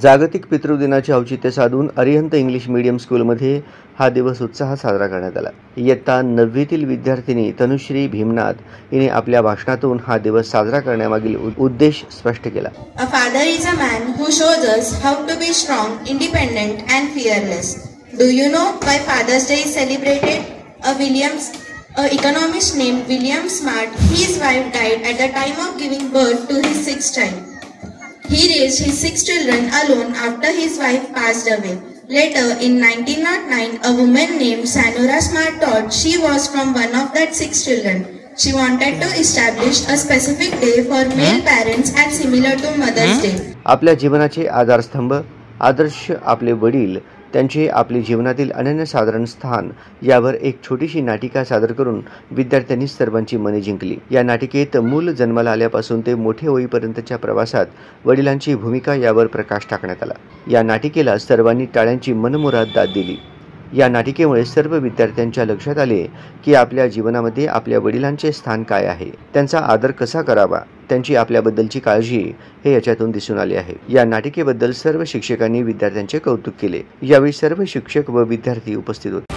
जागतिक पितृदिनाचे औचित्य साधून अरिहंत इंग्लिश मीडियम स्कूलमध्ये हा दिवस उत्साहात साजरा करण्यात आला। इयत्ता 9वीतील विद्यार्थिनी तनुश्री भीमनाथ हिने आपल्या भाषणातून हा दिवस साजरा करण्यामागील उद्देश स्पष्ट केला। A father is a man who shows us how to be strong, independent and fearless. Do you know why Father's Day is celebrated? A economist named William Smart, his wife died at the time of giving birth to his sixth child. He raised his 6 children alone after his wife passed away. Later, in 1909, a woman named Sanura Smart thought she was from one of that 6 children. She wanted to establish a specific day for male parents and similar to Mother's Day. आपल्या जीवनाचे आधारस्तंभ, आदर्श आपले वडील, त्यांचे आपल्या जीवनातील अनन्यसाधारण स्थान यावर एक छोटीशी नाटिका सादर करून विद्यार्थ्यांनी सर्वांची मने जिंकली। या नाटिकेत मूल जन्माला आल्यापासून ते मोठे होईपर्यंतच्या प्रवासात वडिलांची भूमिका यावर प्रकाश टाकण्यात आला। या नाटिकेला सर्वांनी टाळ्यांची मनमुराद दाद दिली। या नाटिकेमुळे सर्व विद्यार्थ्यांच्या लक्षात आले की आपल्या जीवनामध्ये आपल्या वडिलांचे स्थान काय आहे, त्यांचा आदर कसा करावा, त्यांची आपल्याबद्दलची काळजी हे याच्यातून दिसून आले आहे। या नाटिकेबद्दल सर्व शिक्षकांनी विद्यार्थ्यांचे कौतुक केले। यावेळी सर्व शिक्षक व विद्यार्थी उपस्थित होते।